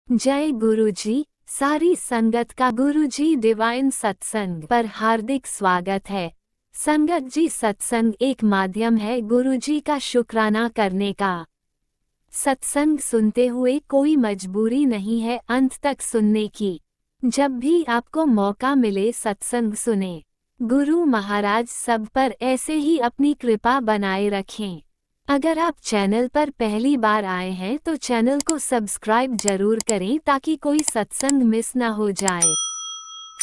जय गुरुजी। सारी संगत का गुरुजी डिवाइन सत्संग पर हार्दिक स्वागत है। संगत जी, सत्संग एक माध्यम है गुरुजी का शुक्राना करने का। सत्संग सुनते हुए कोई मजबूरी नहीं है अंत तक सुनने की। जब भी आपको मौका मिले सत्संग सुने। गुरु महाराज सब पर ऐसे ही अपनी कृपा बनाए रखें। अगर आप चैनल पर पहली बार आए हैं तो चैनल को सब्सक्राइब जरूर करें ताकि कोई सत्संग मिस ना हो जाए।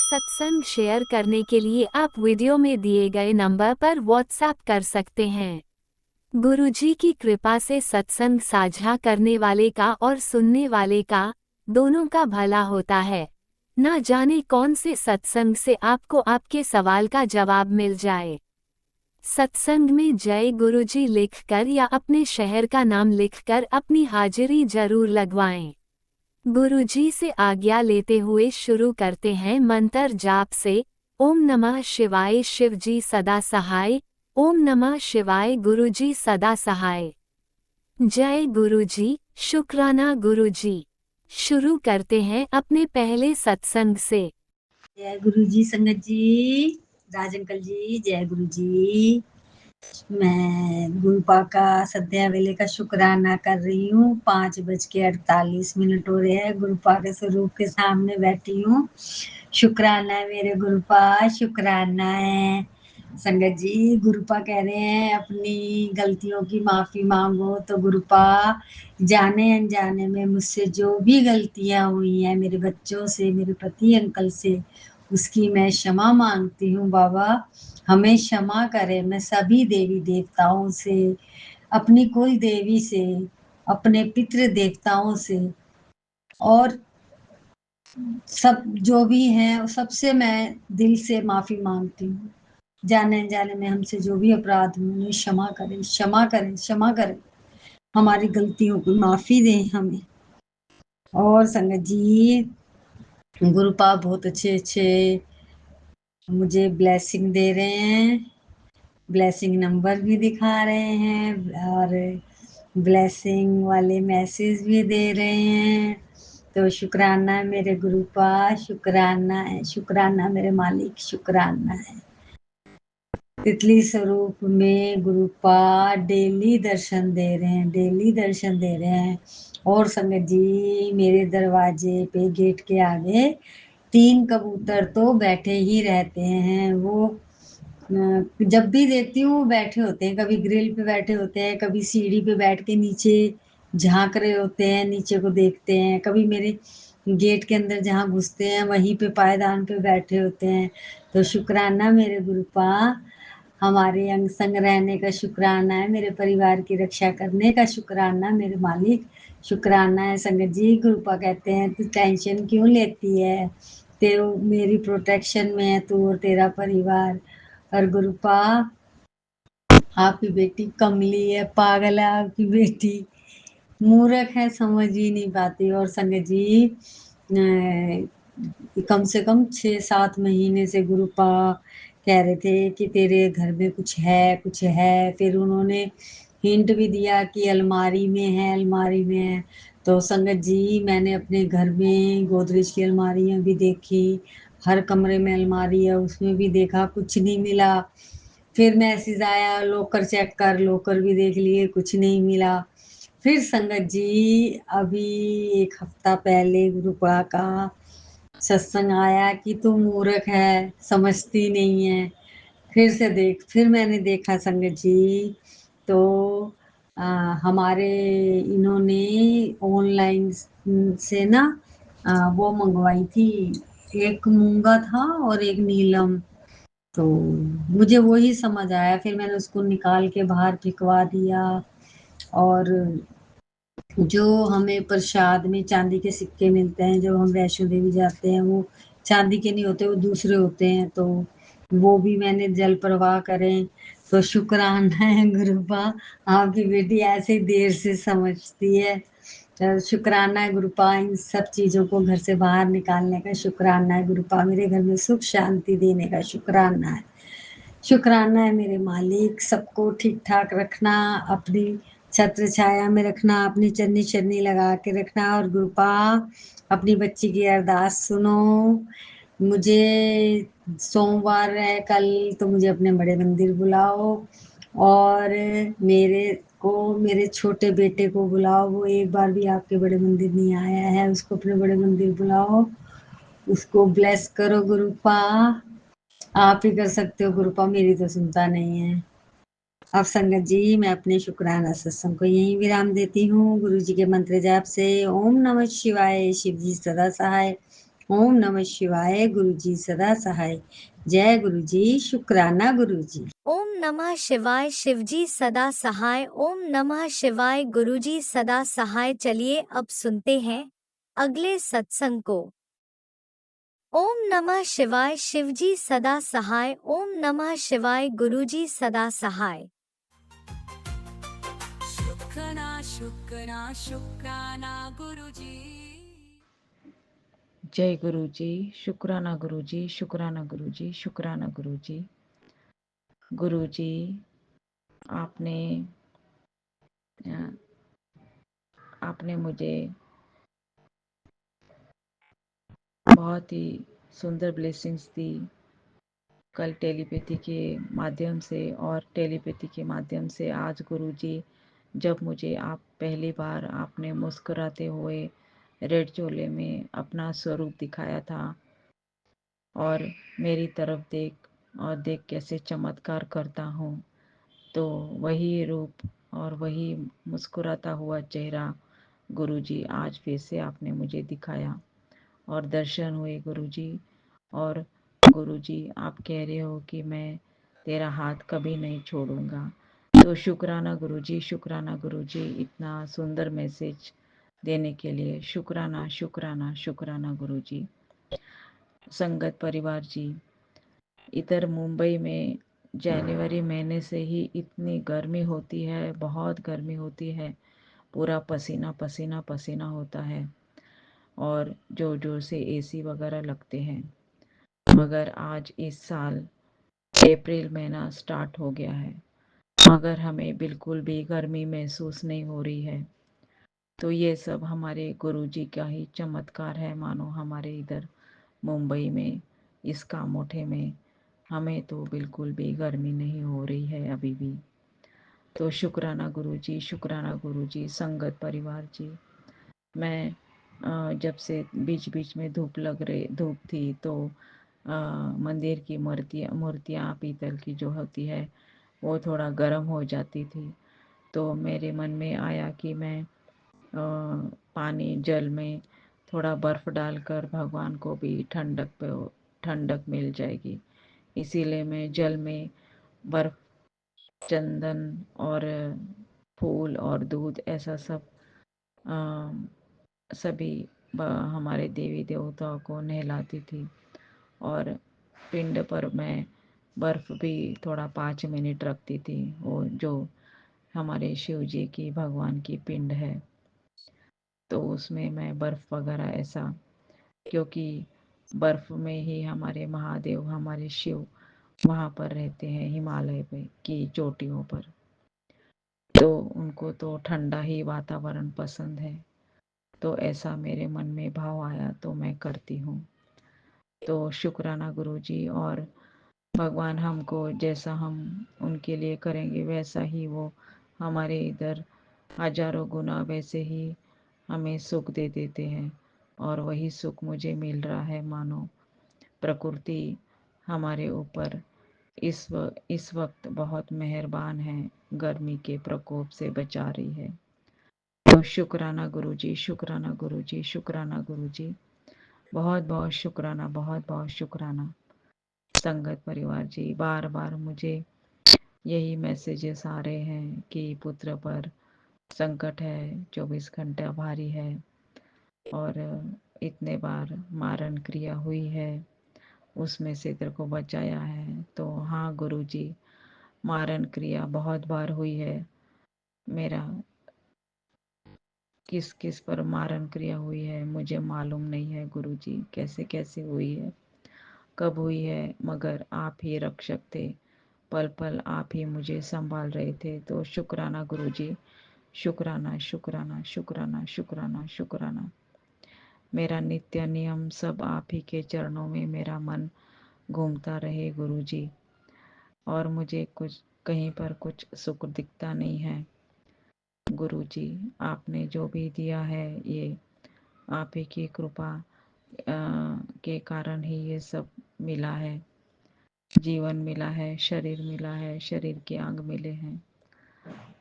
सत्संग शेयर करने के लिए आप वीडियो में दिए गए नंबर पर व्हाट्सएप कर सकते हैं। गुरुजी की कृपा से सत्संग साझा करने वाले का और सुनने वाले का दोनों का भला होता है। ना जाने कौन से सत्संग से आपको आपके सवाल का जवाब मिल जाए। सत्संग में जय गुरुजी लिखकर या अपने शहर का नाम लिखकर अपनी हाजिरी जरूर लगवाएं। गुरुजी से आज्ञा लेते हुए शुरू करते हैं मंत्र जाप से। ओम नमः शिवाय, शिवजी सदा सहाय। ओम नमः शिवाय, गुरुजी सदा सहाय। जय गुरुजी, शुक्राना गुरुजी। शुरू करते हैं अपने पहले सत्संग से। जय गुरु जी। संगत जी, राज अंकल जी, जय गुरु जी। मैं गुरुपा का सद्या वेले का शुक्राना कर रही हूँ। 5:48 हो रहे हैं। गुरुपा के स्वरूप के सामने बैठी हूँ। शुक्राना है मेरे गुरुपा, शुक्राना है। संगत जी, गुरुपा कह रहे हैं अपनी गलतियों की माफी मांगो। तो गुरुपा, जाने अनजाने में मुझसे जो भी गलतियां हुई हैं, मेरे बच्चों से, मेरे पति अंकल से, उसकी मैं क्षमा मांगती हूँ। बाबा हमें क्षमा करें। मैं सभी देवी देवताओं से, अपनी कुल देवी से, अपने पितृ देवताओं से और सब जो भी हैं सबसे मैं दिल से माफी मांगती हूँ। जाने अनजाने में हमसे जो भी अपराध हुए उन्हें क्षमा करें, क्षमा करें, क्षमा करें। हमारी गलतियों को माफी दें हमें। और संगत जी, गुरुपा बहुत अच्छे अच्छे मुझे ब्लेसिंग दे रहे हैं। ब्लेसिंग नंबर भी दिखा रहे हैं और ब्लेसिंग वाले मैसेज भी दे रहे हैं। तो शुक्राना है मेरे गुरुपा, शुक्राना है, शुक्राना मेरे मालिक, शुक्राना है। तितली स्वरूप में गुरुपा डेली दर्शन दे रहे हैं, डेली दर्शन दे रहे हैं। और संगत जी, मेरे दरवाजे पे गेट के आगे 3 कबूतर तो बैठे ही रहते हैं। वो जब भी देखती हूँ वो बैठे होते हैं। कभी ग्रिल पे बैठे होते हैं, कभी सीढ़ी पे बैठ के नीचे झांक रहे होते हैं, नीचे को देखते हैं। कभी मेरे गेट के अंदर जहाँ घुसते हैं वहीं पे पायदान पे बैठे होते हैं। तो शुक्राना मेरे गुरुपा, हमारे अंग संग रहने का शुक्राना है। मेरे परिवार की रक्षा करने का शुक्राना मेरे मालिक, शुक्राना है। संगत जी, गुरुपा कहते हैं तू टेंशन क्यों लेती है, तेरे मेरी प्रोटेक्शन में है तू और तेरा परिवार। और गुरुपा, आपकी बेटी कमली है, पागल है आपकी बेटी, मूर्ख है, समझ ही नहीं पाती। और संगत जी, कम से कम 6-7 महीने से गुरुपा कह रहे थे कि तेरे घर में कुछ है, कुछ है। फिर उन्होंने हिंट भी दिया कि अलमारी में है, अलमारी में है। तो संगत जी, मैंने अपने घर में गोदरेज की अलमारियां भी देखी, हर कमरे में अलमारी है, उसमें भी देखा, कुछ नहीं मिला। फिर मैसेज आया लॉकर चेक कर, लॉकर भी देख लिए, कुछ नहीं मिला। फिर संगत जी, अभी 1 हफ्ता पहले गुरुपा का सत्संग आया कि तू मूर्ख है, समझती नहीं है। फिर मैंने देखा संगत जी, तो हमारे इन्होंने ऑनलाइन से ना वो मंगवाई थी, एक मूंगा था और एक नीलम। तो मुझे वही समझ आया, फिर मैंने उसको निकाल के बाहर फेंकवा दिया। और जो हमें प्रसाद में चांदी के सिक्के मिलते हैं, जब हम वैष्णो देवी जाते हैं, वो चांदी के नहीं होते, वो दूसरे होते हैं। तो वो भी मैंने जल प्रवाह करें। तो शुक्राना है गुरुपा, आपकी बेटी ऐसे देर से समझती है। तो शुक्राना है गुरुपा, इन सब चीज़ों को घर से बाहर निकालने का शुक्राना है गुरुपा, मेरे घर में सुख शांति देने का शुक्राना है। शुक्राना है मेरे मालिक, सबको ठीक ठाक रखना, अपनी छत्र छाया में रखना, अपनी चन्नी चन्नी लगा के रखना। और गुरुपा अपनी बच्ची की अरदास सुनो। मुझे सोमवार है कल, तो मुझे अपने बड़े मंदिर बुलाओ, और मेरे को मेरे छोटे बेटे को बुलाओ। वो एक बार भी आपके बड़े मंदिर नहीं आया है, उसको अपने बड़े मंदिर बुलाओ, उसको ब्लेस करो गुरुपा। आप ही कर सकते हो गुरुपा, मेरी तो सुनता नहीं है। अब संगत जी, मैं अपने शुक्राना सत्संग को यहीं विराम देती हूँ। गुरु जी के मंत्र जाप से ओम नमः शिवाय, शिव जी सदा सहाय। ओम नमः शिवाय, गुरु जी सदा सहाय। जय गुरु जी, शुक्राना गुरु जी। ओम नमः शिवाय, शिवजी सदा सहाय। ओम नमः शिवाय, गुरुजी सदा सहाय। चलिए अब सुनते हैं अगले सत्संग को। ओम नमः शिवाय, शिवजी सदा सहाय। ओम नमः शिवाय, गुरुजी सदा सहाय। शुक्राना गुरुजी। जय गुरु जी, शुक्राना गुरु जी, शुक्राना गुरु जी, शुक्राना गुरु जी। गुरु जी, आपने मुझे बहुत ही सुंदर ब्लेसिंग्स दी कल टेलीपैथी के माध्यम से, और टेलीपैथी के माध्यम से आज गुरु जी, जब मुझे आप पहली बार आपने मुस्कुराते हुए रेड चोले में अपना स्वरूप दिखाया था, और मेरी तरफ देख कैसे चमत्कार करता हूँ, तो वही रूप और वही मुस्कुराता हुआ चेहरा गुरुजी आज फिर से आपने मुझे दिखाया और दर्शन हुए गुरुजी। और गुरुजी, आप कह रहे हो कि मैं तेरा हाथ कभी नहीं छोड़ूंगा, तो शुक्राना गुरुजी, शुक्राना गुरुजी, इतना सुंदर मैसेज देने के लिए शुक्राना शुक्राना शुक्राना गुरुजी। संगत परिवार जी, इधर मुंबई में जनवरी महीने से ही इतनी गर्मी होती है, बहुत गर्मी होती है, पूरा पसीना पसीना पसीना होता है और जोर जोर से एसी वगैरह लगते हैं। मगर आज इस साल अप्रैल महीना स्टार्ट हो गया है, मगर हमें बिल्कुल भी गर्मी महसूस नहीं हो रही है। तो ये सब हमारे गुरुजी का ही चमत्कार है, मानो हमारे इधर मुंबई में इस कामोठे में हमें तो बिल्कुल भी गर्मी नहीं हो रही है अभी भी। तो शुक्राना गुरुजी, शुक्राना गुरुजी। संगत परिवार जी, मैं जब से बीच बीच में धूप थी, तो मंदिर की मूर्तियाँ पीतल की जो होती है वो थोड़ा गर्म हो जाती थी, तो मेरे मन में आया कि मैं पानी जल में थोड़ा बर्फ़ डालकर भगवान को भी ठंडक मिल जाएगी, इसीलिए मैं जल में बर्फ़, चंदन और फूल और दूध ऐसा सब सभी हमारे देवी देवताओं को नहलाती थी। और पिंड पर मैं बर्फ़ भी थोड़ा 5 मिनट रखती थी, वो जो हमारे शिव जी की भगवान की पिंड है, तो उसमें मैं बर्फ़ वगैरह ऐसा, क्योंकि बर्फ़ में ही हमारे महादेव, हमारे शिव वहाँ पर रहते हैं हिमालय पे की चोटियों पर, तो उनको तो ठंडा ही वातावरण पसंद है। तो ऐसा मेरे मन में भाव आया तो मैं करती हूँ। तो शुक्राना गुरुजी। और भगवान हमको जैसा हम उनके लिए करेंगे वैसा ही वो हमारे इधर हजारों गुना वैसे ही हमें सुख दे देते हैं, और वही सुख मुझे मिल रहा है। मानो प्रकृति हमारे ऊपर इस वक्त बहुत मेहरबान है, गर्मी के प्रकोप से बचा रही है। तो शुक्राना गुरुजी, शुक्राना गुरुजी, शुक्राना गुरुजी। बहुत बहुत शुक्राना, बहुत बहुत शुक्राना। संगत परिवार जी, बार बार मुझे यही मैसेजेस आ रहे हैं कि पुत्र पर संकट है, 24 घंटा भारी है, और इतने बार मारण क्रिया हुई है, उसमें से तेरे को बचाया है। तो हाँ गुरुजी, मारण क्रिया बहुत बार हुई है। मेरा किस किस पर मारण क्रिया हुई है मुझे मालूम नहीं है गुरुजी, कैसे कैसे हुई है, कब हुई है, मगर आप ही रक्षक थे, पल पल आप ही मुझे संभाल रहे थे। तो शुक्राना गुरुजी, शुक्राना शुक्राना शुक्राना शुक्राना शुक्राना। मेरा नित्य नियम सब आप ही के चरणों में मेरा मन घूमता रहे गुरुजी, और मुझे कुछ कहीं पर कुछ सुख दिखता नहीं है गुरुजी। आपने जो भी दिया है ये आप ही की कृपा के कारण ही ये सब मिला है। जीवन मिला है, शरीर मिला है, शरीर के अंग मिले हैं,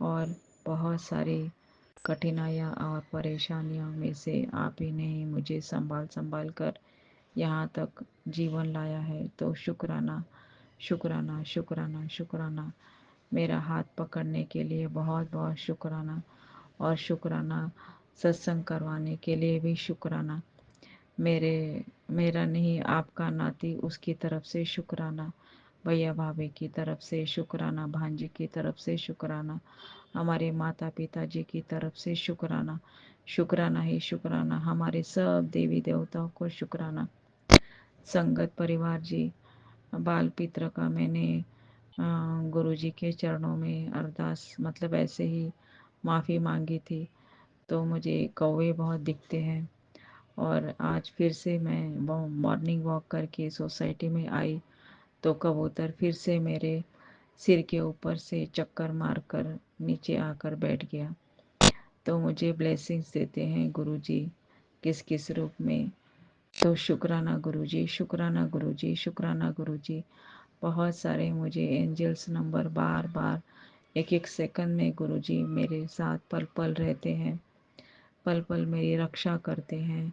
और बहुत सारी कठिनाइयाँ और परेशानियों में से आप ही ने ही मुझे संभाल संभाल कर यहाँ तक जीवन लाया है। तो शुक्राना शुक्राना शुक्राना शुक्राना। मेरा हाथ पकड़ने के लिए बहुत बहुत शुक्राना, और शुक्राना सत्संग करवाने के लिए भी शुक्राना। मेरा नहीं, आपका नाती उसकी तरफ से शुक्राना, भैया भाभी की तरफ से शुक्राना, भांजी की तरफ से शुक्राना, हमारे माता पिता जी की तरफ से शुक्राना। शुक्राना ही शुक्राना, हमारे सब देवी देवताओं को शुक्राना। संगत परिवार जी, बाल पित्र का मैंने गुरु जी के चरणों में अरदास मतलब ऐसे ही माफ़ी मांगी थी, तो मुझे कौवे बहुत दिखते हैं, और आज फिर से मैं मॉर्निंग वॉक करके सोसाइटी में आई तो कबूतर फिर से मेरे सिर के ऊपर से चक्कर मारकर नीचे आकर बैठ गया। तो मुझे ब्लेसिंग्स देते हैं गुरुजी किस किस रूप में। तो शुक्राना गुरुजी, शुक्राना गुरुजी, शुक्राना गुरुजी। बहुत सारे मुझे एंजल्स नंबर बार बार एक एक सेकंड में गुरुजी मेरे साथ पल पल रहते हैं, पल पल मेरी रक्षा करते हैं।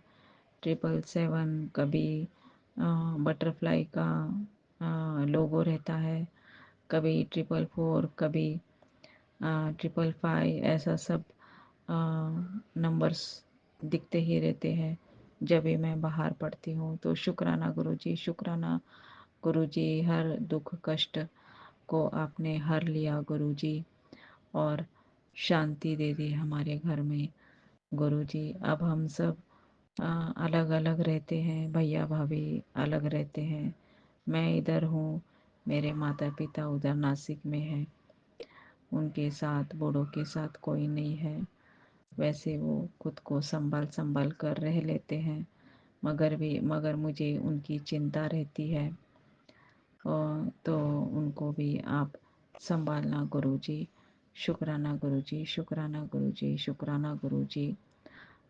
777 कभी बटरफ्लाई का लोगो रहता है, कभी 444, कभी 555, ऐसा सब नंबर्स दिखते ही रहते हैं जब भी मैं बाहर पढ़ती हूँ। तो शुक्राना गुरुजी, शुक्राना गुरुजी, हर दुख कष्ट को आपने हर लिया गुरुजी, और शांति दे दी हमारे घर में गुरुजी। अब हम सब अलग अलग रहते हैं, भैया भाभी अलग रहते हैं, मैं इधर हूँ, मेरे माता पिता उधर नासिक में हैं, उनके साथ बूढ़ों के साथ कोई नहीं है। वैसे वो खुद को संभाल संभाल कर रह लेते हैं, मगर मुझे उनकी चिंता रहती है, और तो उनको भी आप संभालना गुरुजी। शुक्राना गुरुजी, शुक्राना गुरुजी, शुक्राना गुरुजी।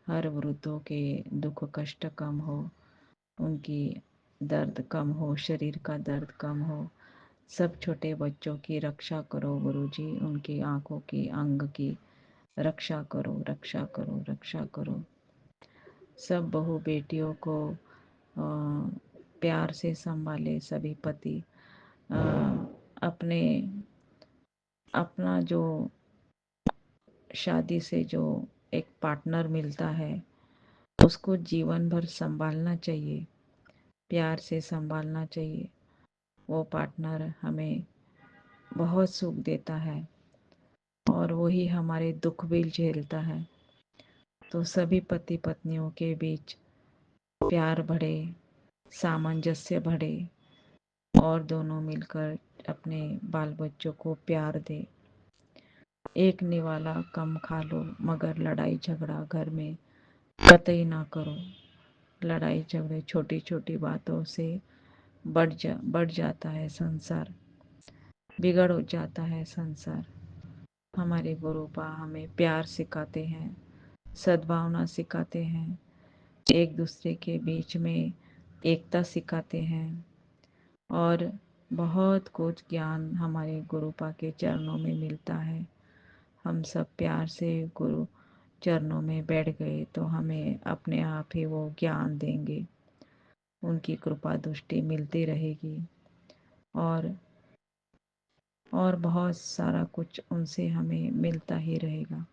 हर वृद्धों के दुख कष्ट कम हो, उनकी दर्द कम हो, शरीर का दर्द कम हो। सब छोटे बच्चों की रक्षा करो गुरुजी, उनकी आँखों की अंग की रक्षा करो, रक्षा करो, रक्षा करो। सब बहू बेटियों को प्यार से संभाले सभी पति। अपने अपना जो शादी से जो एक पार्टनर मिलता है उसको जीवन भर संभालना चाहिए, प्यार से संभालना चाहिए। वो पार्टनर हमें बहुत सुख देता है और वही हमारे दुख भी झेलता है। तो सभी पति पत्नियों के बीच प्यार बढ़े, सामंजस्य बढ़े, और दोनों मिलकर अपने बाल बच्चों को प्यार दे। एक निवाला कम खा लो, मगर लड़ाई झगड़ा घर में कतई ना करो। लड़ाई झगड़े छोटी छोटी बातों से बढ़ जाता है संसार, बिगड़ हो जाता है संसार। हमारे गुरुपा हमें प्यार सिखाते हैं, सद्भावना सिखाते हैं, एक दूसरे के बीच में एकता सिखाते हैं, और बहुत कुछ ज्ञान हमारे गुरुपा के चरणों में मिलता है। हम सब प्यार से गुरु चरणों में बैठ गए तो हमें अपने आप ही वो ज्ञान देंगे, उनकी कृपा दृष्टि मिलती रहेगी, और बहुत सारा कुछ उनसे हमें मिलता ही रहेगा।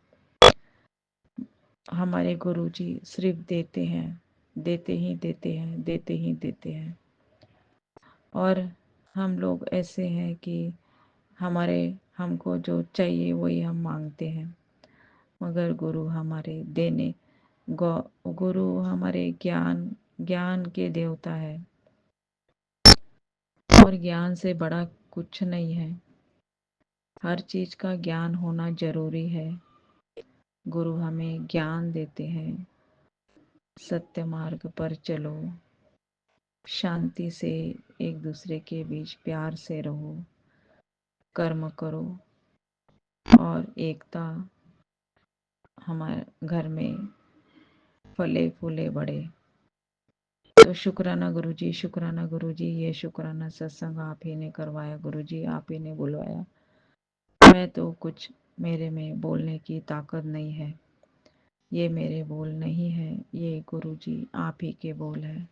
हमारे गुरुजी सिर्फ देते हैं, देते ही देते हैं, देते ही देते हैं। और हम लोग ऐसे हैं कि हमको जो चाहिए वही हम मांगते हैं, मगर गुरु हमारे गुरु हमारे ज्ञान के देवता है, और ज्ञान से बड़ा कुछ नहीं है। हर चीज का ज्ञान होना जरूरी है। गुरु हमें ज्ञान देते हैं, सत्य मार्ग पर चलो, शांति से एक दूसरे के बीच प्यार से रहो, कर्म करो और एकता हमारे घर में फले फूले बढ़े। तो शुक्राना गुरुजी, शुक्राना गुरुजी, ये शुक्राना सत्संग आप ही ने करवाया गुरुजी, आप ही ने बुलवाया। मैं तो कुछ मेरे में बोलने की ताकत नहीं है, ये मेरे बोल नहीं है, ये गुरुजी आप ही के बोल है।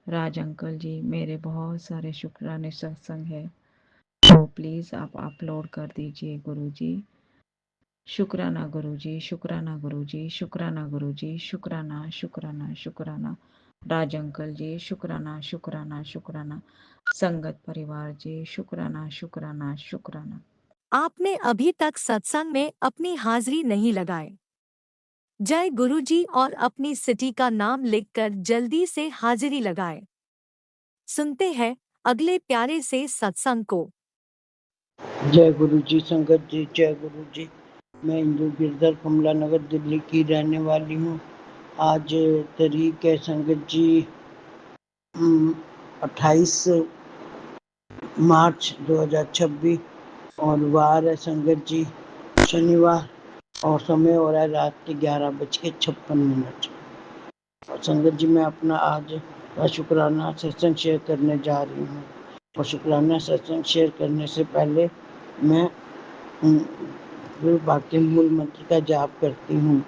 राज अंकल जी, मेरे बहुत सारे शुक्राने सत्संग है, तो प्लीज़ आप अपलोड कर दीजिए गुरुजी। शुक्राना गुरुजी, शुक्राना गुरुजी, शुक्राना गुरुजी, शुक्राना शुक्राना शुक्राना। राज अंकल जी शुक्राना शुक्राना शुक्राना। संगत परिवार जी शुक्राना शुक्राना शुक्राना। आपने अभी तक सत्संग में अपनी हाजिरी नहीं लगाए। जय गुरुजी और अपनी सिटी का नाम लिखकर जल्दी से हाजिरी लगाए। सुनते हैं अगले प्यारे से सत्संग को। जय गुरु जी संगत जी, जय गुरु जी। मैं इंदु गिरधर कमला नगर दिल्ली की रहने वाली हूँ। आज तारीख है संगत जी 28 मार्च 2026 और वार है संगत जी शनिवार, और समय हो रहा है रात के 11:56। और संगत जी मैं अपना आज का शुक्राना सत्संग शेयर करने जा रही हूँ। और शुक्राना सत्संग शेयर करने से पहले मैं गुरु वाक्य मूल मंत्र का जाप करती हूँ।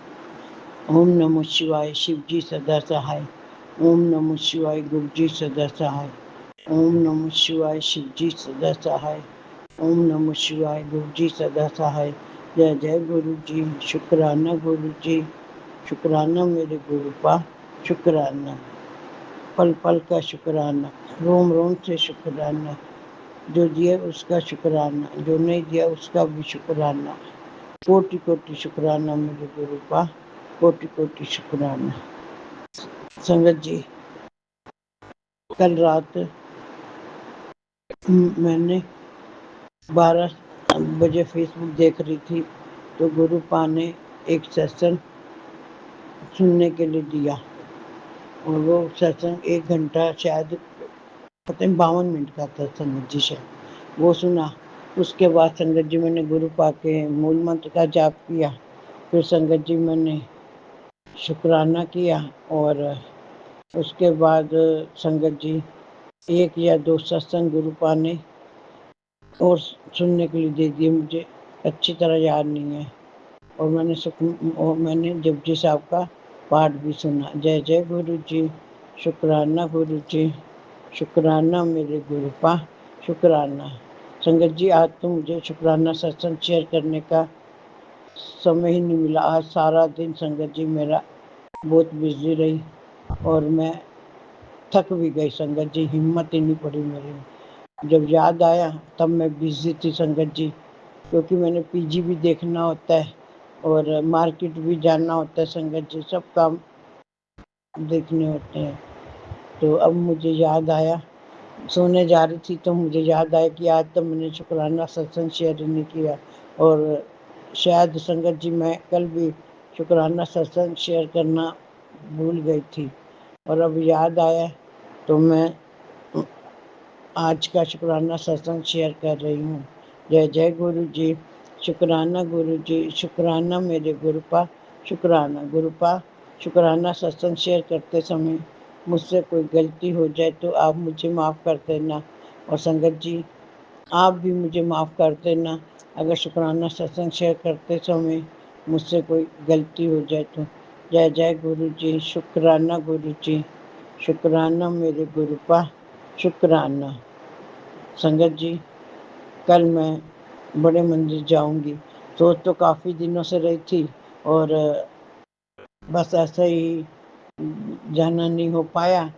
ओम नमः शिवाय, शिव जी सदा सहाय। ओम नमः शिवाय, गुरु जी सदा सहाय। ओम नमः शिवाय, शिव जी सदा सहाय। ओम नमः शिवाय, गुरु जी सदा सहाय। जय जय गुरु जी, शुक्राना गुरु जी, शुक्राना मेरे गुरु पा, शुक्राना पल पल का शुक्राना, रोम रोम से शुक्राना। जो दिया उसका शुक्राना, जो नहीं दिया उसका भी शुक्राना। कोटि कोटि शुक्राना मेरे गुरु पा, कोटि कोटि शुक्राना। संगत जी कल रात मैंने 12 बजे फेसबुक देख रही थी, तो गुरु पा ने एक सत्संग सुनने के लिए दिया, और वो सत्संग 1 घंटा शायद पता नहीं 52 मिनट का था संगत जी शायद, वो सुना। उसके बाद संगत जी मैंने गुरु पा के मूल मंत्र का जाप किया। फिर संगत जी मैंने शुक्राना किया, और उसके बाद संगत जी 1 या 2 सत्संग गुरु पा ने और सुनने के लिए दे दिए, मुझे अच्छी तरह याद नहीं है। और मैंने जपजी साहब का पाठ भी सुना। जय जय गुरु जी, शुक्राना गुरु जी, शुक्राना मेरे गुरु पा, शुक्राना। संगत जी आज तो मुझे शुक्राना सत्संग शेयर करने का समय ही नहीं मिला। आज सारा दिन संगत जी मेरा बहुत बिजी रही, और मैं थक भी गई संगत जी, हिम्मत ही नहीं पड़ी मेरी। जब याद आया तब मैं बिजी थी संगत जी, क्योंकि मैंने पीजी भी देखना होता है और मार्केट भी जाना होता है संगत जी, सब काम देखने होते हैं। तो अब मुझे याद आया, सोने जा रही थी तो मुझे याद आया कि आज तो मैंने शुक्राना सत्संग शेयर नहीं किया, और शायद संगत जी मैं कल भी शुक्राना सत्संग शेयर करना भूल गई थी, और अब याद आया तो मैं आज का शुक्राना सत्संग शेयर कर रही हूँ। जय जय गुरु जी, शुक्राना गुरु जी, शुक्राना मेरे गुरु पा, शुक्राना गुरु पा। शुक्राना सत्संग शेयर करते समय मुझसे कोई गलती हो जाए तो आप मुझे माफ़ कर देना, और संगत जी आप भी मुझे माफ़ कर देना अगर शुक्राना सत्संग शेयर करते समय मुझसे कोई गलती हो जाए तो। जय जय गुरु जी, शुक्राना गुरु जी, शुक्राना मेरे गुरु पा, शुक्राना। संगत जी कल मैं बड़े मंदिर जाऊंगी, सोच तो काफ़ी दिनों से रही थी, और बस ऐसे ही जाना नहीं हो पाया।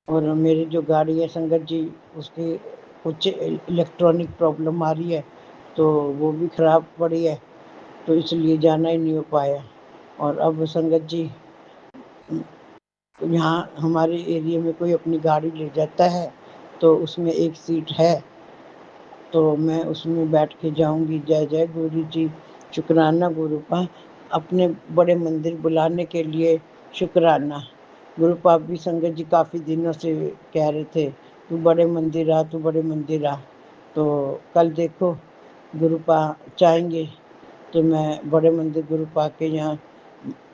और मेरी जो गाड़ी है संगत जी उसकी कुछ इलेक्ट्रॉनिक प्रॉब्लम आ रही है, तो वो भी ख़राब पड़ी है, तो इसलिए जाना ही नहीं हो पाया। और अब संगत जी यहाँ हमारे एरिया में कोई अपनी गाड़ी ले जाता है तो उसमें एक सीट है, तो मैं उसमें बैठ के जाऊंगी। जय जय गुरु जी, शुक्राना गुरु पा, अपने बड़े मंदिर बुलाने के लिए शुक्राना। गुरु पाक भी संगत जी काफ़ी दिनों से कह रहे थे तू बड़े मंदिर आ, तू बड़े मंदिर आ। तो कल देखो गुरु पाक चाहेंगे तो मैं बड़े मंदिर गुरु पाक के यहाँ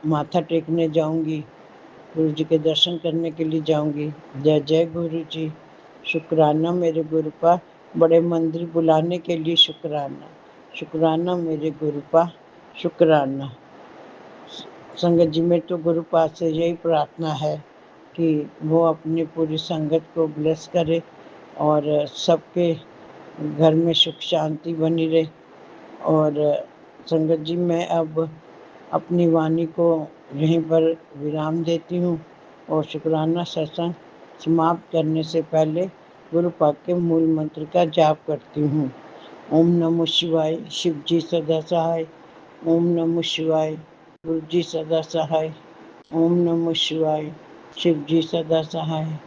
माथा टेकने जाऊंगी, गुरु जी के दर्शन करने के लिए जाऊंगी। जय जय गुरु जी। शुक्राना मेरे गुरु पाक, बड़े मंदिर बुलाने के लिए शुक्राना। शुक्राना मेरे गुरु पाक, शुक्राना। संगत जी में तो गुरु पाक से यही प्रार्थना है कि वो अपनी पूरी संगत को ब्लेस करे और सबके घर में सुख शांति बनी रहे। और संगत जी मैं अब अपनी वाणी को यहीं पर विराम देती हूँ और शुक्राना सत्संग समाप्त करने से पहले गुरु पाक के मूल मंत्र का जाप करती हूँ। ओम नमः शिवाय, शिव जी सदा सहाय। ओम नमः शिवाय, गुरु जी सदा सहाय। ओम नमः शिवाय, शिव जी सदा सहाय।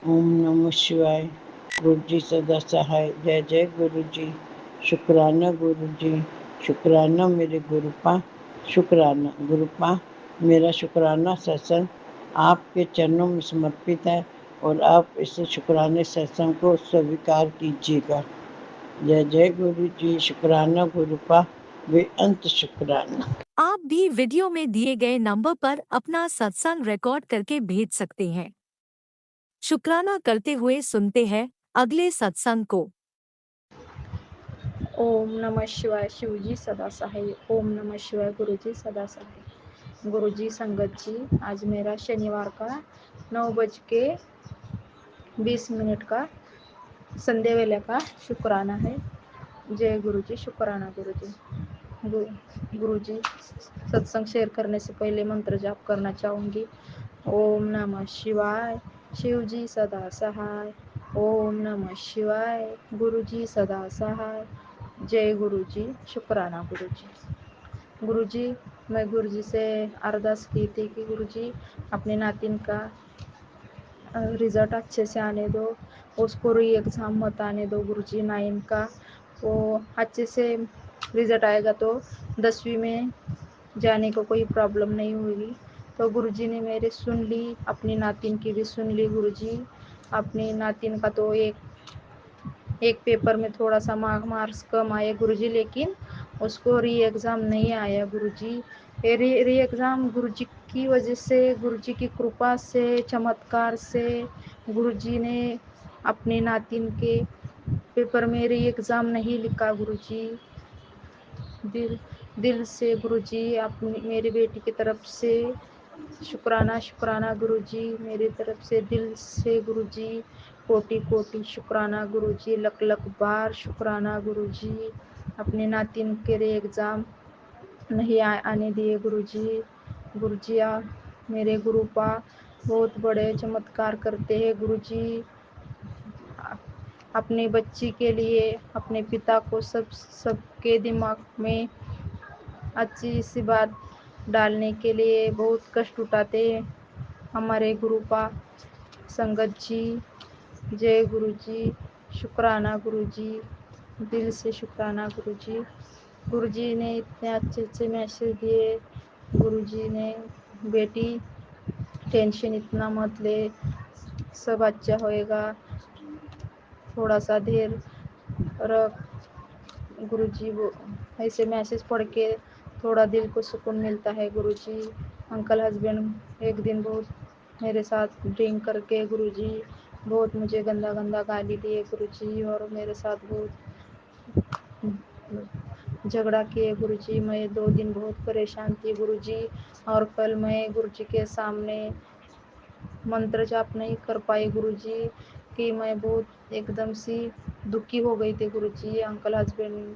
ओम नमः शिवाय, गुरु जी सदा सहाय। जय जय गुरु जी। शुक्राना गुरु जी, शुक्राना मेरे गुरु पा, शुक्राना गुरु पा। मेरा शुक्राना सत्संग आपके चरणों में समर्पित है और आप इस शुक्राने सत्संग को स्वीकार कीजिएगा। जय जय गुरु जी। शुक्राना गुरु पा, बेअंत शुक्राना। आप भी वीडियो में दिए गए नंबर पर अपना सत्संग रिकॉर्ड करके भेज सकते हैं। शुक्राना करते हुए सुनते हैं अगले सत्संग को। ओम नमः शिवाय, शिवजी सदा सहाय। ओम नमः शिवाय, गुरुजी सदा सहाय। गुरुजी संगत जी, आज मेरा शनिवार का 9:20 का संध्या वेले का शुक्राना है। जय गुरुजी, शुक्राना गुरुजी। गुरुजी सत्संग शेयर करने से पहले मंत्र जाप करना चाहूँगी। ओम नमः शिवाय, शिवजी सदा सहाय। ओम नमः शिवाय, गुरुजी सदा सहाय। जय गुरुजी, शुक्राना गुरुजी। गुरुजी, मैं गुरुजी से अरदास की थी कि गुरुजी अपने नातिन का रिजल्ट अच्छे से आने दो, उसको री एग्ज़ाम मत आने दो गुरुजी 9 का। वो अच्छे से रिजल्ट आएगा तो 10वीं में जाने को कोई प्रॉब्लम नहीं होगी। तो गुरुजी ने मेरे सुन ली, अपनी नातिन की भी सुन ली गुरुजी। अपनी नातिन का तो एक पेपर में थोड़ा सा मार्क्स कम आए गुरुजी, लेकिन उसको री एग्ज़ाम नहीं आया गुरुजी। ये री एग्ज़ाम गुरुजी की वजह से, गुरुजी की कृपा से, चमत्कार से गुरुजी ने अपने नातिन के पेपर में री एग्ज़ाम नहीं लिखा गुरुजी। दिल से गुरुजी अपनी मेरी बेटी की तरफ से शुक्राना शुक्राना गुरुजी। मेरी तरफ से दिल से गुरुजी कोटि कोटि शुक्राना गुरुजी, लख लख बार शुक्राना गुरुजी। अपने नातिन के रे एग्ज़ाम नहीं आने दिए गुरुजी। गुरुजी मेरे गुरु पा बहुत बड़े चमत्कार करते हैं गुरुजी। अपने बच्ची के लिए, अपने पिता को सबके दिमाग में अच्छी सी बात डालने के लिए बहुत कष्ट उठाते हैं हमारे गुरु पा संगत जी। जय गुरु जी, शुक्राना गुरु जी, दिल से शुक्राना गुरु जी। गुरु जी ने इतने अच्छे अच्छे मैसेज दिए। गुरु जी ने बेटी टेंशन इतना मत ले, सब अच्छा होएगा, थोड़ा सा धैर्य रख। गुरुजी वो ऐसे मैसेज पढ़ के थोड़ा दिल को सुकून मिलता है गुरुजी। अंकल हस्बैंड एक दिन बहुत मेरे साथ ड्रिंक करके गुरुजी बहुत मुझे गंदा गंदा गाली दिए गुरुजी, और मेरे साथ बहुत झगड़ा किए गुरुजी। मैं 2 दिन बहुत परेशान थी गुरुजी, और कल मैं गुरुजी के सामने मंत्र जाप नहीं कर पाई गुरुजी कि मैं बहुत एकदम सी दुखी हो गई थी गुरुजी। अंकल हस्बैंड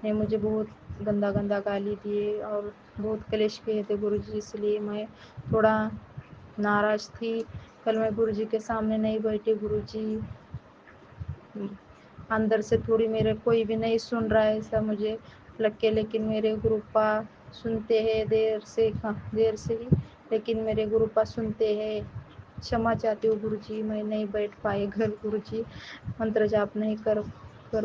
ने मुझे बहुत गंदा गंदा गाली दिए और बहुत कलेश किए थे गुरुजी, इसलिए मैं थोड़ा नाराज थी। कल मैं गुरुजी के सामने नहीं बैठी गुरुजी। अंदर से थोड़ी मेरे कोई भी नहीं सुन रहा है ऐसा मुझे लग के, लेकिन मेरे गुरुपा सुनते हैं देर से ही, लेकिन मेरे गुरुपा सुनते हैं। क्षमा चाहती हूँ गुरुजी, मैं नहीं बैठ पाई घर गुरुजी, मंत्र जाप नहीं कर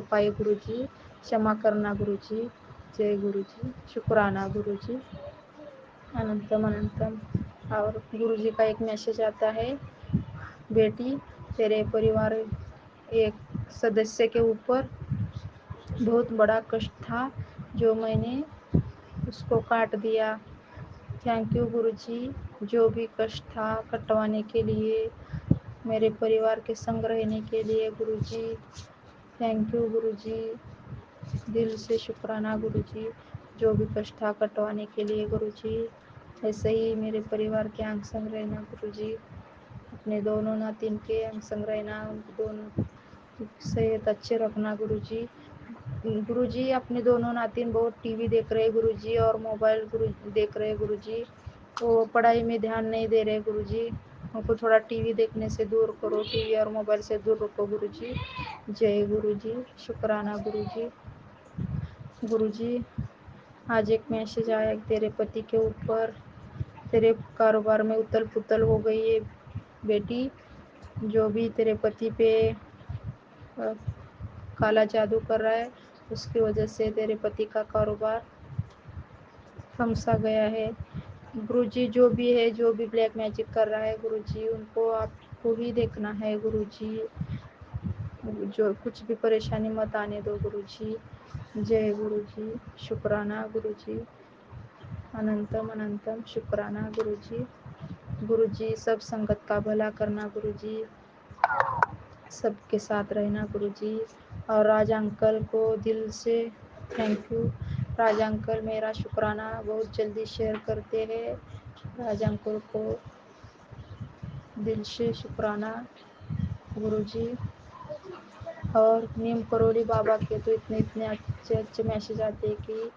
पाए गुरुजी, क्षमा करना गुरुजी। जय गुरुजी, शुक्राना गुरुजी। अनंतम अनंतम। और गुरु जी का एक मैसेज आता है, बेटी तेरे परिवार एक सदस्य के ऊपर बहुत बड़ा कष्ट था जो मैंने उसको काट दिया। थैंक यू गुरुजी, जो भी कष्ट था कटवाने के लिए, मेरे परिवार के संग रहने के लिए गुरुजी। थैंक यू गुरुजी, दिल से शुक्राना गुरुजी, जो भी कष्ट था कटवाने के लिए गुरुजी। ऐसे ही मेरे परिवार के अंग संग रहना गुरुजी, अपने दोनों नातिन के अंग संग रहना, उनको दोनों सेहत अच्छे रखना गुरुजी। गुरुजी अपने दोनों नातिन बहुत टीवी देख रहे गुरुजी और मोबाइल गुरु देख रहे गुरुजी, तो पढ़ाई में ध्यान नहीं दे रहे गुरुजी, उनको थोड़ा टीवी देखने से दूर करो, टीवी और मोबाइल से दूर रखो गुरुजी। जय गुरुजी, शुक्राना गुरुजी। गुरुजी आज एक मैसेज आया तेरे पति के ऊपर, तेरे कारोबार में उथल पुथल हो गई है बेटी, जो भी तेरे पति पे काला जादू कर रहा है उसकी वजह से तेरे पति का कारोबार फंसा गया है गुरुजी। जो भी है, जो भी ब्लैक मैजिक कर रहा है गुरुजी, उनको आपको ही देखना है गुरुजी, जो कुछ भी परेशानी मत आने दो गुरुजी। जय गुरुजी, शुक्राना गुरुजी, अनंतम अनंतम शुक्राना गुरुजी। गुरुजी सब संगत का भला करना गुरुजी, सबके साथ रहना गुरुजी। और राजा अंकल को दिल से थैंक यू। राजा अंकल मेरा शुक्राना बहुत जल्दी शेयर करते हैं, राजा अंकल को दिल से शुक्राना गुरुजी। और नीम करोली बाबा के तो इतने इतने अच्छे अच्छे मैसेज आते हैं कि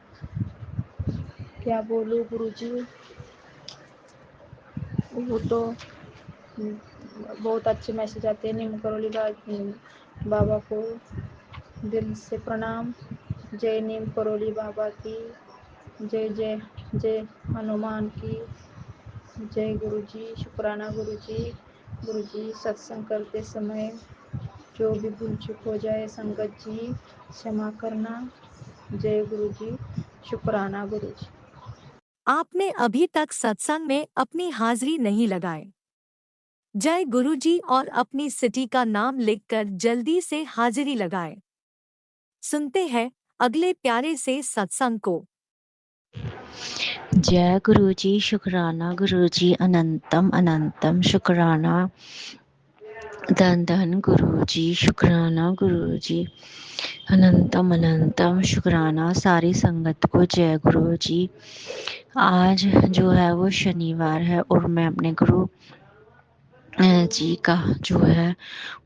क्या बोलूँ गुरुजी, वो तो बहुत अच्छे मैसेज आते हैं। नीम करोली बाबा को दिल से प्रणाम। जय नीम करोली बाबा की, जय जय जय हनुमान की, जय गुरुजी, शुक्राना गुरुजी। गुरुजी सत्संग करते समय जो भी भूल चूक हो जाए संगत जी क्षमा करना। जय गुरुजी, शुक्राना गुरुजी। आपने अभी तक सत्संग में अपनी हाजिरी नहीं लगाए। जय गुरुजी और अपनी सिटी का नाम लिखकर जल्दी से हाजिरी लगाए। सुनते हैं अगले प्यारे से सत्संग को। जय गुरुजी, शुक्राना गुरुजी, अनंतम अनंतम शुक्राना, धन धन गुरुजी, शुक्राना गुरुजी, अनंतम अनंतम शुक्राना। सारी संगत को जय गुरुजी। आज जो है वो शनिवार है और मैं अपने गुरु जी का जो है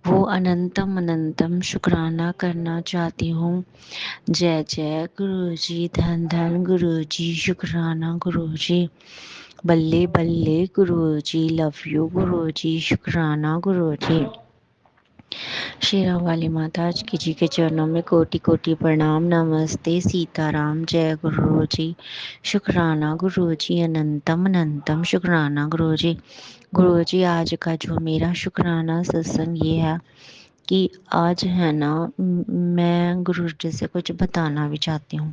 वो अनंतम अनंतम शुक्राना करना चाहती हूँ। जय जय गुरुजी, धन धन गुरुजी, शुक्राना गुरुजी, बल्ले बल्ले गुरुजी, लव यू गुरुजी, शुक्राना गुरुजी। शेरा वाली माता जी के चरणों में कोटि कोटि प्रणाम, नमस्ते सीताराम। जय गुरुजी, शुक्राना गुरुजी, अनंतम अनंतम शुक्राना गुरुजी। गुरुजी आज का जो मेरा शुक्राना सत्संग ये है कि आज है ना मैं गुरुजी से कुछ बताना भी चाहती हूँ।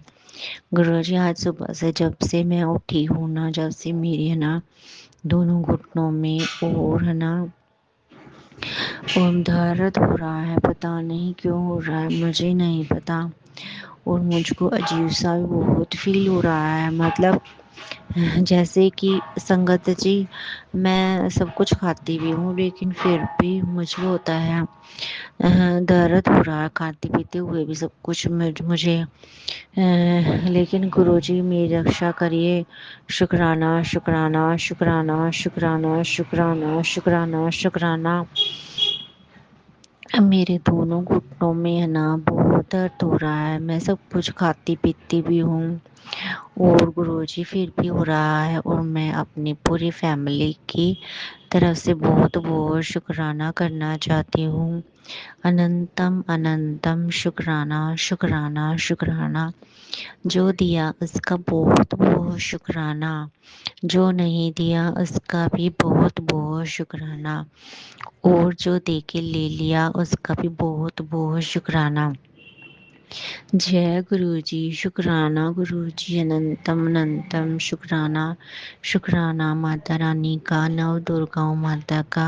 गुरुजी आज सुबह से जब से मैं उठी हूँ ना, जब से मेरी है ना दोनों घुटनों में और है ना दर्द हो रहा है, पता नहीं क्यों हो रहा है, मुझे नहीं पता। और मुझको अजीब सा भी बहुत फील हो रहा है, मतलब जैसे कि संगत जी मैं सब कुछ खाती भी हूँ लेकिन फिर भी मुझे होता है दर्द हो रहा है, खाते पीते हुए भी सब कुछ मुझे लेकिन गुरुजी मेरी रक्षा करिए। शुक्राना शुक्राना शुक्राना शुक्राना शुक्राना शुक्राना शुक्राना। मेरे दोनों घुटनों में है ना बहुत दर्द हो रहा है, मैं सब कुछ खाती पीती भी हूँ और गुरुजी फिर भी हो रहा है। और मैं अपनी पूरी फैमिली की तरफ से बहुत बहुत शुक्राना करना चाहती हूँ। अनंतम अनंतम शुक्राना शुक्राना शुक्राना। जो दिया उसका बहुत बहुत शुक्राना, जो नहीं दिया उसका भी बहुत बहुत शुक्राना, और जो दे के ले लिया उसका भी बहुत बहुत शुक्राना। जय गुरु जी, शुक्राना गुरु जी, अनंतम अनंतम शुक्राना। शुक्राना माता रानी का, नव दुर्गाओं माता का,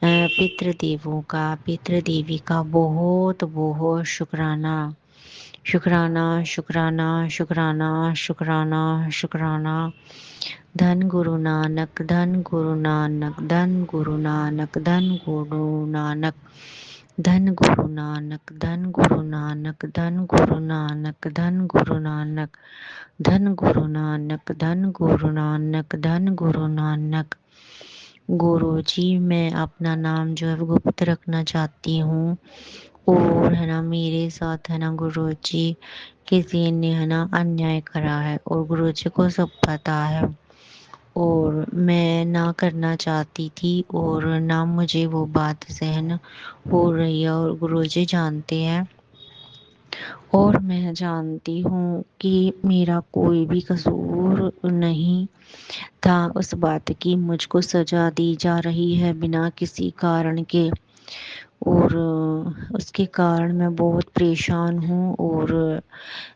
पितृदेवों का, पितृदेवी का बहुत बहुत शुक्राना। शुक्राना शुक्राना शुक्राना शुक्राना शुक्राना। धन गुरु नानक, धन गुरु नानक, धन गुरु नानक, धन गुरु नानक, धन गुरु नानक, धन गुरु नानक, धन गुरु नानक, धन गुरु नानक, धन गुरु नानक, धन गुरु नानक, धन गुरु नानक। गुरु जी, मैं अपना नाम जो है वो गुप्त रखना चाहती हूँ। और है ना, मेरे साथ है ना गुरु जी किसी ने है ना अन्याय करा है और गुरु जी को सब पता है, और मैं ना करना चाहती थी और ना मुझे वो बात सहन हो रही है, और गुरु जी जानते हैं और मैं जानती हूँ कि मेरा कोई भी कसूर नहीं था उस बात की। मुझको सजा दी जा रही है बिना किसी कारण के, और उसके कारण मैं बहुत परेशान हूँ। और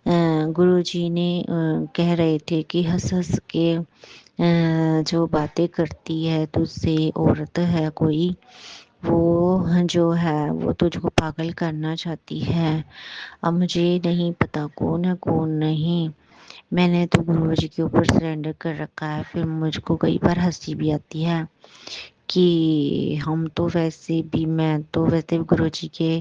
गुरुजी ने कह रहे थे कि हंस हंस के जो बातें करती है तुझसे औरत है कोई, वो जो है वो तुझको पागल करना चाहती है। अब मुझे नहीं पता कौन है कौन नहीं। मैंने तो गुरुजी के ऊपर सरेंडर कर रखा है। फिर मुझको कई बार हंसी भी आती है कि हम तो वैसे भी, मैं तो वैसे भी गुरुजी के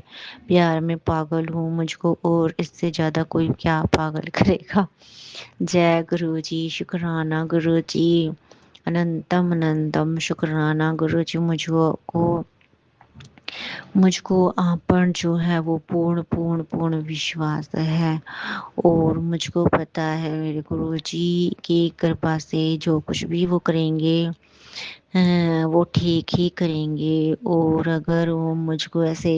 प्यार में पागल हूँ, मुझको और इससे ज़्यादा कोई क्या पागल करेगा। जय गुरु जी, शुक्राना गुरु जी, अनंतम अनंतम शुक्राना गुरु जी। मुझको आप पर जो है वो पूर्ण पूर्ण पूर्ण विश्वास है, और मुझको पता है मेरे गुरु जी की कृपा से जो कुछ भी वो करेंगे वो ठीक ही करेंगे। और अगर वो मुझको ऐसे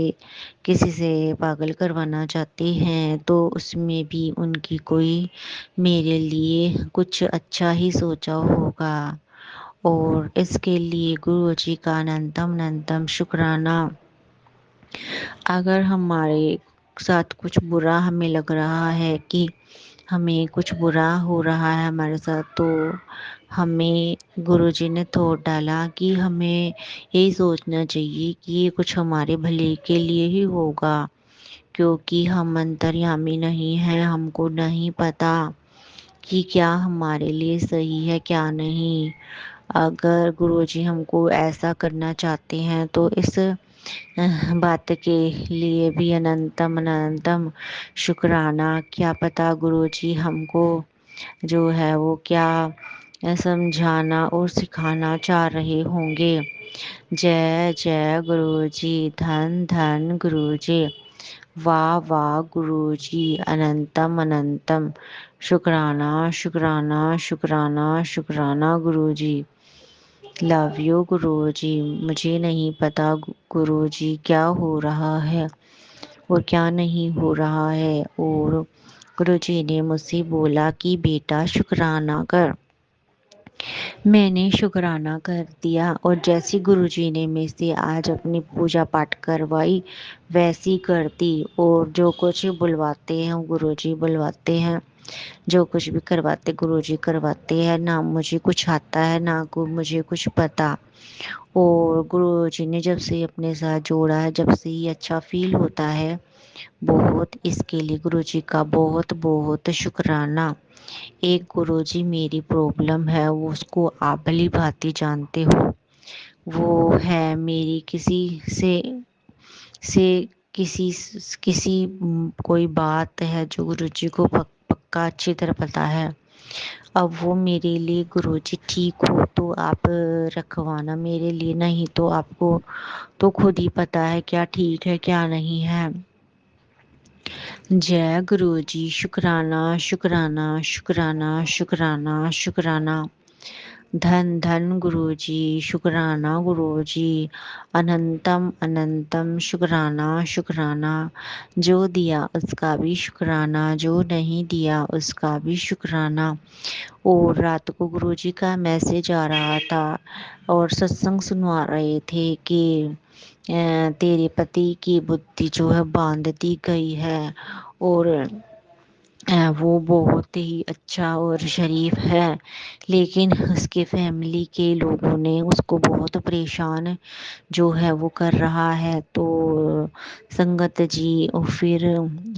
किसी से पागल करवाना चाहते हैं तो उसमें भी उनकी कोई मेरे लिए कुछ अच्छा ही सोचा होगा, और इसके लिए गुरु जी का अनंतम अनंतम शुक्राना। अगर हमारे साथ कुछ बुरा हमें लग रहा है कि हमें कुछ बुरा हो रहा है हमारे साथ, तो हमें गुरुजी ने थोप डाला कि हमें यही सोचना चाहिए कि ये कुछ हमारे भले के लिए ही होगा, क्योंकि हम अंतर्यामी नहीं हैं। हमको नहीं पता कि क्या हमारे लिए सही है क्या नहीं। अगर गुरुजी हमको ऐसा करना चाहते हैं तो इस बात के लिए भी अनंतम अनंतम शुक्राना। क्या पता गुरुजी हमको जो है वो क्या समझाना और सिखाना चाह रहे होंगे। जय जय गुरु जी, धन धन गुरु जी, वाह वाह गुरु जी, अनंतम अनंतम शुक्राना शुक्राना शुक्राना शुक्राना गुरु जी। लव यू गुरु जी। मुझे नहीं पता गुरु जी क्या हो रहा है और क्या नहीं हो रहा है, और गुरु जी ने मुझसे बोला कि बेटा शुक्राना कर। मैंने शुक्राना कर दिया, और जैसी गुरुजी ने मेरे से आज अपनी पूजा पाठ करवाई वैसी करती, और जो कुछ बुलवाते हैं गुरुजी बुलवाते हैं, जो कुछ भी करवाते गुरुजी करवाते हैं। ना मुझे कुछ आता है ना मुझे कुछ पता, और गुरुजी ने जब से अपने साथ जोड़ा है जब से ही अच्छा फील होता है बहुत। इसके लिए गुरुजी का बहुत बहुत शुक्राना। एक गुरुजी मेरी प्रॉब्लम है वो उसको आप भली भांति जानते हो, वो है मेरी किसी से किसी किसी कोई बात है जो गुरुजी को पक्का अच्छी तरह पता है। अब वो मेरे लिए गुरुजी ठीक हो तो आप रखवाना मेरे लिए, नहीं तो आपको तो खुद ही पता है क्या ठीक है क्या नहीं है। जय गुरु जी, शुक्राना शुक्राना शुक्राना शुक्राना शुक्राना। धन धन गुरु जी, शुक्राना गुरु जी, अनंतम अनंतम शुक्राना शुक्राना। जो दिया उसका भी शुक्राना, जो नहीं दिया उसका भी शुक्राना। और रात को गुरुजी का मैसेज आ रहा था और सत्संग सुनवा रहे थे कि तेरे पति की बुद्धि जो है बांध दी गई है, और वो बहुत ही अच्छा और शरीफ है, लेकिन उसके फैमिली के लोगों ने उसको बहुत परेशान जो है वो कर रहा है। तो संगत जी और फिर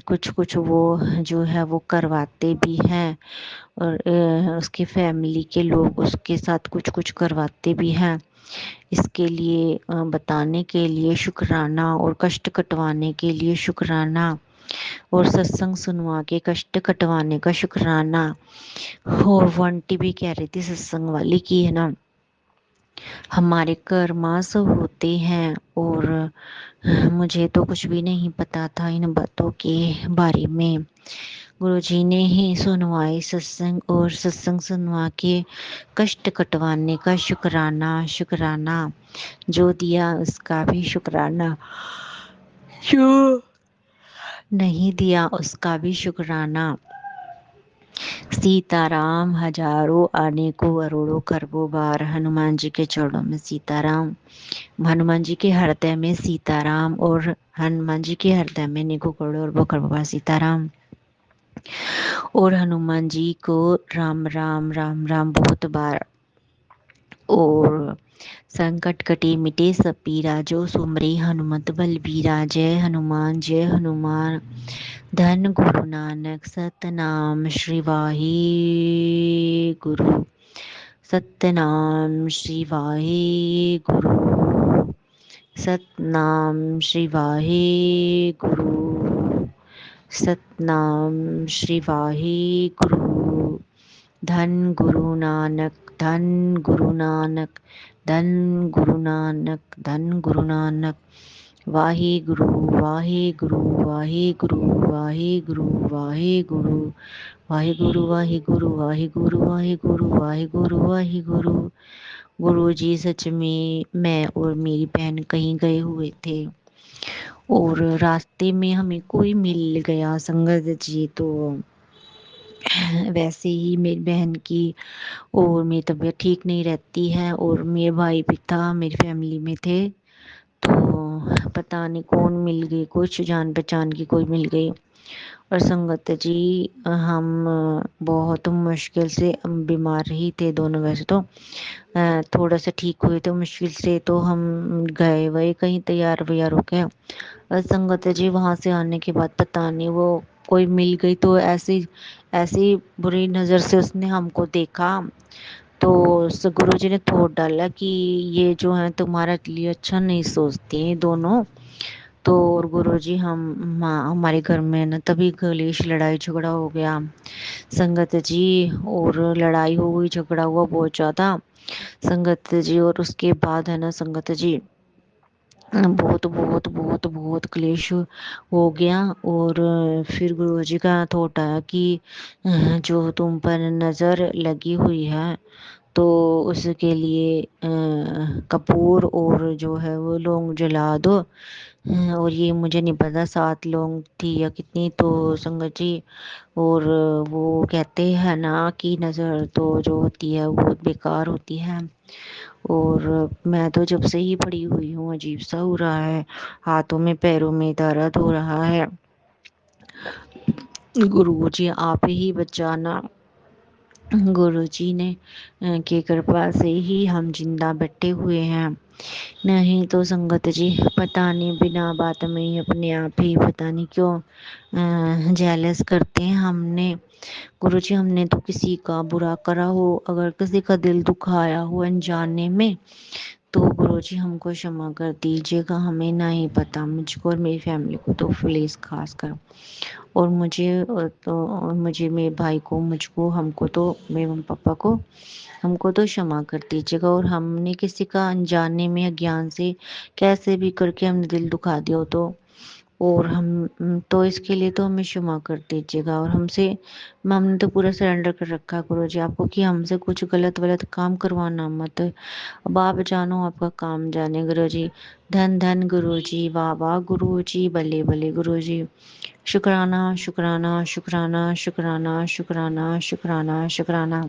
कुछ कुछ वो जो है वो करवाते भी हैं, और उसके फैमिली के लोग उसके साथ कुछ कुछ करवाते भी हैं। इसके लिए बताने के लिए शुक्राना, और कष्ट कटवाने के लिए शुक्राना, और सत्संग सुनवा के कष्ट कटवाने का शुक्राना। और वो आंटी भी कह रही थी सत्संग वाली की है ना, हमारे कर्मास होते हैं, और मुझे तो कुछ भी नहीं पता था इन बातों के बारे में। गुरुजी ने ही सुनवाई सत्संग, और सत्संग सुनवा के कष्ट कटवाने का शुक्राना। शुक्राना जो दिया उसका भी शुक्राना, जो नहीं दिया उसका भी शुक्राना। सीताराम हजारों अनेकों करोड़ों खरबों बार हनुमान जी के चरणों में सीताराम, हनुमान जी के हृदय में सीताराम, और हनुमान जी के हृदय में अनेकों करोड़ों अरबों खरबों बार सीताराम। और हनुमान जी को राम राम राम राम बहुत बार। और संकट कटे मिटे सब पीरा, जो सुमरे हनुमत बलबीरा। जय हनुमान जय हनुमान, धन गुरु नानक सतनाम श्री वाहे गुरु, सतनाम श्री वाहे गुरु, सतनाम श्री वाहे गुरु, सतनाम श्री वाहे गुरु। धन गुरु नानक, धन गुरु नानक, धन गुरु नानक, धन गुरु नानक। वाहे गुरु वाहे गुरु वाहे गुरु वाहे गुरु वाहे गुरु वाहे गुरु वाहे गुरु वाहे गुरु वाहे गुरु वाहे गुरु वाहे गुरु। गुरु जी सच में मैं और मेरी बहन कहीं गए हुए थे, और रास्ते में हमें कोई मिल गया संगत जी। तो वैसे ही मेरी बहन की और मेरी तबीयत ठीक नहीं रहती है, और मेरे भाई भी था, मेरी फैमिली में थे। तो पता नहीं कौन मिल गई, कुछ जान पहचान की कोई मिल गई। और संगत जी हम बहुत मुश्किल से बीमार ही थे दोनों, वैसे तो थोड़ा सा ठीक हुए थे मुश्किल से। तो हम गए वही कहीं तैयार व्यार हो गए। और संगत जी वहां से आने के बाद पता नहीं वो कोई मिल गई, तो ऐसी बुरी नज़र से उसने हमको देखा। तो गुरु जी ने थोप डाला कि ये जो है तुम्हारे लिए अच्छा नहीं सोचते हैं दोनों। तो और गुरुजी हमारे घर में ना तभी कलेश लड़ाई झगड़ा हो गया संगत जी। और लड़ाई हो गई, झगड़ा हुआ बहुत ज़्यादा संगत जी। और उसके बाद है ना संगत जी बहुत बहुत बहुत बहुत क्लेश हो गया। और फिर गुरुजी का थॉट आया कि जो तुम पर नज़र लगी हुई है तो उसके लिए कपूर और जो है वो लौंग जला दो। और ये मुझे नहीं पता 7 लौंग थी या कितनी, तो संगत जी। और वो कहते हैं ना कि नज़र तो जो होती है वो बेकार होती है। और मैं तो जब से ही पड़ी हुई हूँ अजीब सा हो रहा है, हाथों में पैरों में दर्द हो रहा है। गुरु जी आप ही बचाना। गुरु जी ने की कृपा से ही हम जिंदा बैठे हुए हैं, नहीं तो संगत जी पता नहीं बिना बात में ही अपने आप ही पता नहीं क्यों जेलस करते हैं। हमने गुरु जी हमने तो किसी का बुरा करा हो, अगर किसी का दिल दुखाया हो अनजाने में, तो गुरुजी हमको क्षमा कर दीजिएगा। हमें नहीं पता, मुझको और मेरी फैमिली को तो प्लीज़ खास कर, और मुझे मेरे भाई को, मुझको, हमको तो मेरे मम्मी पापा को हमको तो क्षमा कर दीजिएगा। और हमने किसी का अनजाने में अज्ञान से कैसे भी करके हमने दिल दुखा दिया हो और हम तो इसके लिए तो हमें क्षमा कर दीजिएगा। और हमने तो पूरा सरेंडर कर रखा है गुरु जी आपको कि हमसे कुछ गलत वलत काम करवाना मत। अब आप जानो आपका काम जाने गुरु जी। धन धन गुरु जी, वाह वाह गुरु जी, भले भले गुरु जी। शुक्राना शुक्राना शुक्राना शुक्राना शुक्राना शुक्राना शुक्राना।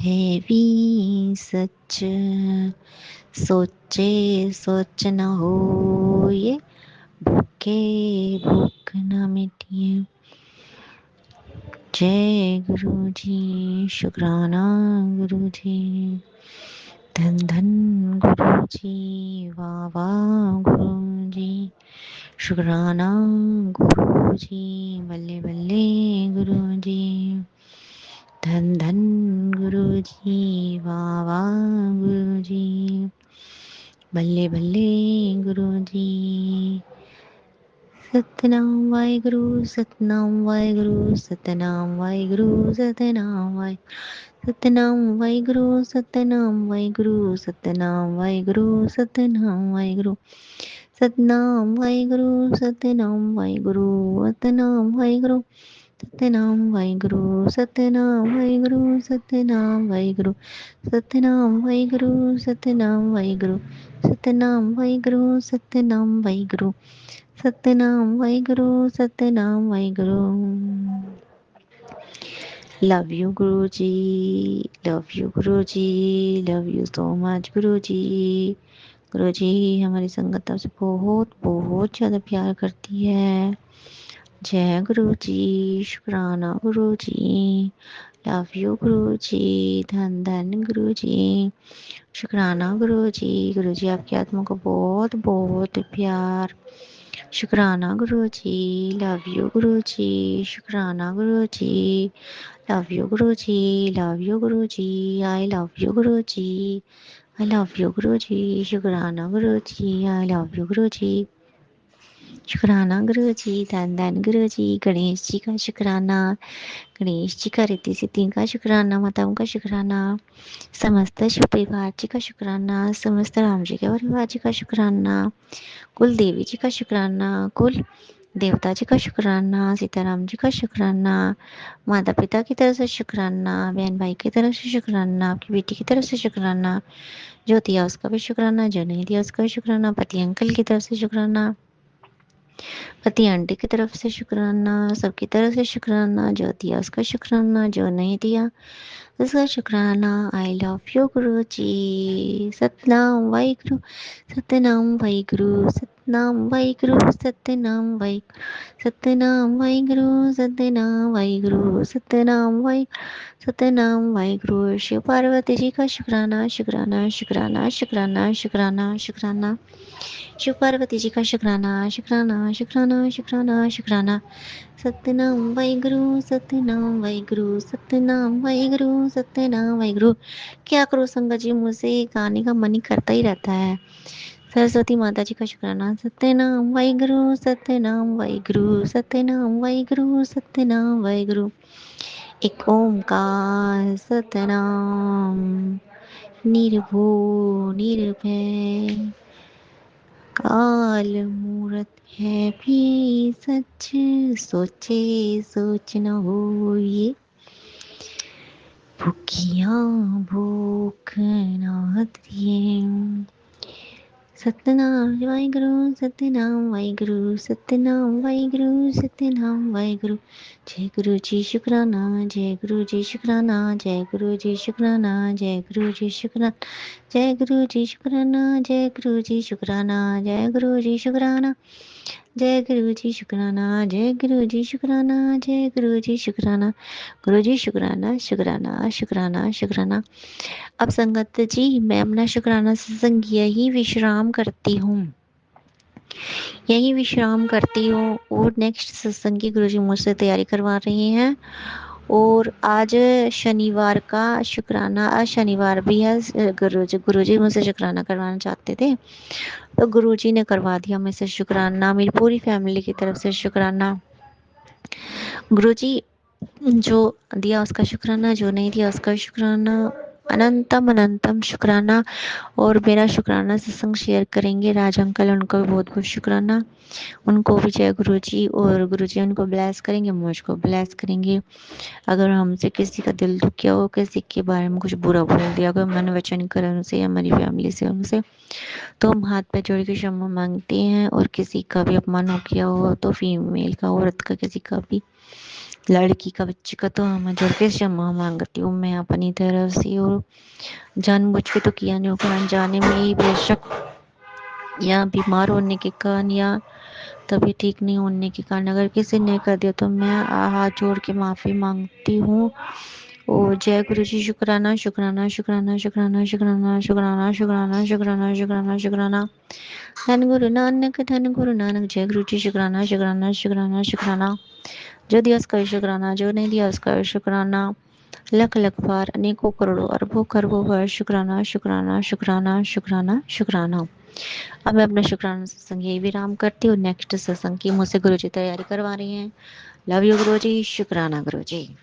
है भी सच, सोचे सोच न हो ये, भूखे भूख न मिटिए। जय गुरु जी, शुक्राना गुरु जी, धन धन गुरु जी, वाह वाह गुरु जी, शुक्राना गुरु जी, बल्ले बल्ले गुरु जी, धन धन गुरु जी, वाह वाह गुरु जी, बल्ले बल्ले गुरु जी। सतनाम वाहेगुरु, सतनाम वाहेगुरु, सतनाम वाहेगुरु, सतनाम वाहे, Satnam Waheguru, Satnam Waheguru, Satnam Waheguru, Satnam Waheguru, Satnam Waheguru, Satnam Waheguru, Satnam Waheguru, Satnam Waheguru, Satnam Waheguru, Satnam Waheguru, Satnam Waheguru, Satnam Waheguru, Satnam Waheguru, Satnam Waheguru, Satnam Waheguru, Satnam Waheguru. Love you Guru ji, love you Guru ji, love you so much गुरु जी। गुरु जी हमारी संगत आपसे बहुत बहुत ज़्यादा प्यार करती है। जय गुरु जी, शुक्राना गुरु जी, लव यू गुरु जी, धन धन गुरु जी, शुक्राना गुरु जी। गुरु जी आपकी आत्मा को बहुत बहुत प्यार। शुक्राना गुरु जी, लव यू गुरु जी, शुक्राना गुरु जी, love you Guru ji, love you Guru ji, I love you Guru ji, I love you गुरु जी, शुक्राना गुरु जी, आई लव यू गुरु जी, शुक्राना गुरु जी, धन धन गुरु जी। गणेश जी का शुक्राना, गणेश जी का रिद्धि सिद्धि का शुक्राना, माताओं का शुक्राना, समस्त शिव परिवार जी का शुक्राना, समस्त राम जी के परिवार जी का शुक्राना, कुल देवी जी का शुक्राना, कुल देवता जी का शुक्राना, सीताराम जी का शुक्राना, माता पिता की तरफ से शुक्राना, बहन भाई की तरफ से शुक्राना, आपकी बेटी की तरफ से शुक्राना, जो दिया उसका भी शुक्राना, जो नहीं दिया उसका भी शुक्राना, पति अंकल की तरफ से शुक्राना, पति आंटी की तरफ से शुक्राना, सबकी तरफ से शुक्राना, जो दिया उसका शुक्राना, जो नहीं दिया उसका शुक्राना। आई लव यू गुरु जी। सतनाम वाहिगुरु, सतनाम वाहिगुरु, सतनाम वाहिगुरु, सतनाम वाहिगुरु, सतनाम वाहिगुरु, सतनाम वाहिगुरु, सतनाम वाहिगुरु, सतनाम वाहिगुरु। शिव पार्वती जी का शुक्राना, शुक्राना, शुक्राना, शुक्राना, शुक्राना, शुक्राना, शिव पार्वती जी का शुक्राना, शुक्राना, शुक्राना, शुक्राना, शुक्राना। सतनाम वाहिगुरु, सतनाम वाहिगुरु, सतनाम वाहिगुरु, सतनाम वाहिगुरु। क्या करो संगत जी, मुझे गाने का मन ही करता ही रहता है। सरस्वती माता जी का शुक्राना, सतनाम वाहिगुरु, सतनाम वाहिगुरु, सतनाम वाहिगुरु, सतनाम वाहिगुरु। एक ओंकार सतनाम, निर्भो निर्भय, काल मूरत है भी सच, सोचे सोच न होइए, भूखिया भूख न हटिए। सतनाम वाहिगुरु, सतनाम वाहिगुरु, सतनाम वाहिगुरु, सतनाम वाहिगुरु। जय गुरु जी शुक्राना, जय गुरु जी शुक्राना, जय गुरु जी शुक्राना, जय गुरु जी शुक्राना, जय गुरु जी शुक्राना, जय गुरु जी शुक्राना, जय गुरु जी शुक्राना, जय गुरु जी शुक्राना, जय गुरु जी शुक्राना, जय गुरु जी शुक्राना। गुरु जी शुक्राना, शुक्राना, शुक्राना, शुक्राना। अब संगत जी मैं अपना शुक्राना सत्संग यही विश्राम करती हूँ, यही विश्राम करती हूँ। और नेक्स्ट सत्संग की गुरु जी मुझसे तैयारी करवा रहे हैं। और आज शनिवार का शुक्राना, आज शनिवार भी है। गुरु जी मुझसे शुक्राना करवाना चाहते थे तो गुरु जी ने करवा दिया मुझसे शुक्राना। मेरी पूरी फैमिली की तरफ से शुक्राना। गुरु जी जो दिया उसका शुक्राना, जो नहीं दिया उसका शुक्राना, अनंतम अनंतम शुक्राना। और मेरा शुक्राना सत्संग शेयर करेंगे राज अंकल, उनको भी बहुत बहुत शुक्राना। उनको भी जय गुरु जी, और गुरु जी उनको ब्लेस करेंगे, मुझको ब्लेस करेंगे। अगर हमसे किसी का दिल दुखिया हो, किसी के बारे में कुछ बुरा बोल दिया, अगर मन वचन करें उनसे, हमारी फैमिली से उनसे, तो हम हाथ पे जोड़ के क्षमा मांगते हैं। और किसी का भी अपमान हो किया हो, तो फीमेल का, औरत का, किसी का भी, लड़की का बच्चे का तो हम जोड़ के क्षमा मांगती हूँ मैं अपनी तरफ से, और जानबूझ के तो किया नहीं होगा, अनजाने में ही बेशक, या बीमार होने के कारण या तभी ठीक नहीं होने के कारण अगर किसी ने कर दिया तो मैं हाथ जोड़ के माफ़ी मांगती हूँ। ओ जय गुरु जी। शुक्राना शुक्राना शुक्राना शुक्राना शुक्राना शुक्राना शुक्राना शुक्राना शुक्राना शुक्राना। धन गुरु नानक, धन गुरु नानक। जय गुरु जी। शुक्राना शुक्राना शुक्राना शुक्राना। जो दिया उसका शुक्राना, जो नहीं दिया उसका शुक्राना। लख लख बार, अनेकों करोड़ों अरबों खरबों बार शुक्राना शुक्राना शुक्राना शुक्राना शुक्राना। अब मैं अपना शुक्राना सत्संग यही विराम करती हूँ। नेक्स्ट सत्संग की मुझसे गुरु जी तैयारी करवा रही हैं। लव यू गुरु जी। शुक्राना गुरु जी।